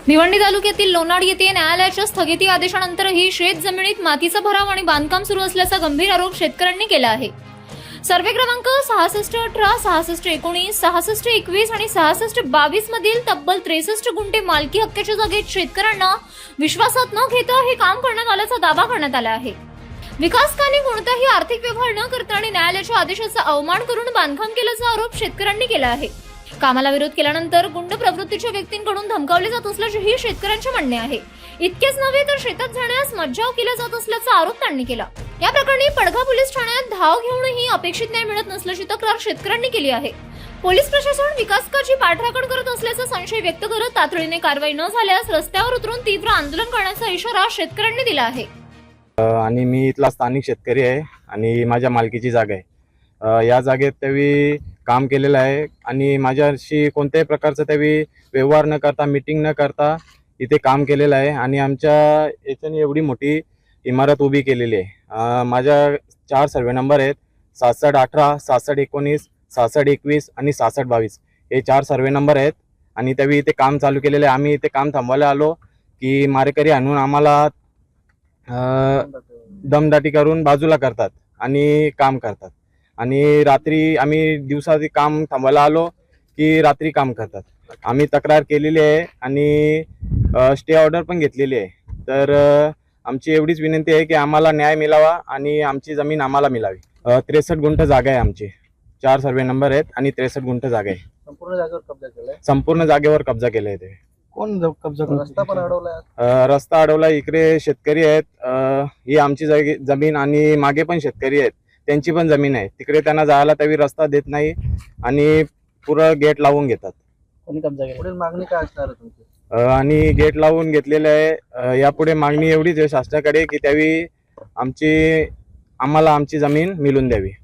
भिवंडी तालुक्यातील लोणाड येथे न्यायालयाच्या स्थगिती आदेशानंतरही शेत जमिनीत मातीचा भराव आणि बांधकाम सुरू असल्याचा गंभीर आरोप शेतकऱ्यांनी केला आहे। सर्वे क्रमांक 6618, 6619, 6621 आणि 6622 मधील तब्बल 63 गुंठे मालकी हक्काच्या जागेत शेतकऱ्यांना विश्वासात न घेता हे काम करण्यात आल्याचा दावा करण्यात आला आहे। विकासकांनी कोणताही आर्थिक व्यवहार न करता आणि न्यायालयाच्या आदेशाचा अवमान करून बांधकाम केल्याचा आरोप शेतकऱ्यांनी केला आहे। कामाला विरोध केल्यानंतर गुंड प्रवृत्तीच्या व्यक्तींकडून धमकावले जात असल्याचेही शेतकऱ्यांचे म्हणणे आहे। इतकेच नव्हे तर शेतात जाण्यास मज्जाव केला जात असल्याचा आरोप त्यांनी केला। या प्रकरणी पडघा पोलीस ठाण्यात धाव घेऊनही अपेक्षित न्याय मिळत नसल्याची तक्रार शेतकऱ्यांनी केली आहे। पोलीस प्रशासन विकासकाची पाठराखण करत असल्याचा संशय व्यक्त करत तातडीने कारवाई न झाल्यास रस्त्यावर उतरून तीव्र आंदोलन करण्याचा इशारा शेतकऱ्यांनी दिला आहे। आणि मी इथला स्थानिक शेतकरी आहे आणि माझ्या मालकीची जागा आहे। या जागेत त्यावेळी काम केलेलं आहे आणि माझ्याशी कोणत्याही प्रकारचा त्यावेळी व्यवहार न करता मीटिंग न करता इथे काम केलेलं आहे आणि आमच्या याच्याने एवढी मोठी इमारत उभी केलेली आहे। माझ्या 4 सर्वे नंबर आहेत, 6618, 6619, 6621 आणि 6622 हे 4 सर्वे नंबर आहेत आणि त्यावेळी इथे काम चालू केलेलं आहे। आम्ही इथे काम थांबवायला आलो की मारेकरी आणून आम्हाला दमदाटी करून बाजूला करतात आणि काम करतात आणि रात्री आम्ही दिवसा काम थांबवायला आलो की रात्री काम करतात। आम्ही तक्रार केलेली आहे आणि स्टे ऑर्डर पण घेतलेली आहे। तर आमची एवढीच विनंती आहे की आम्हाला न्याय मिळावा आणि आमची जमीन आम्हाला मिळावी। 63 गुंठ जागा आहे आमची, 4 सर्वे नंबर आहेत आणि 63 गुंठ जागा आहे। संपूर्ण जागेवर कब्जा केलाय। संपूर्ण जागेवर कब्जा केलाय ते। कोण कब्जा करून रस्ता पण अडवलाय? रस्ता अडवला, इकडे शेतकरी आहेत, ही आमची जमीन आणि मागे पण शेतकरी आहेत, त्यांची पण जमीन आहे। तिकडे त्यांना जायला त्यावेळी रस्ता देत नाही आणि पुरं गेट लावून घेतात। कोणी कब्जा केला? पुढील मागणी काय असणार आहे तुमची? आणि गेट लावून घेतलेलं आहे। यापुढे मागणी एवढीच आहे शासनाकडे की त्यावेळी आम्हाला आमची जमीन मिळून द्यावी।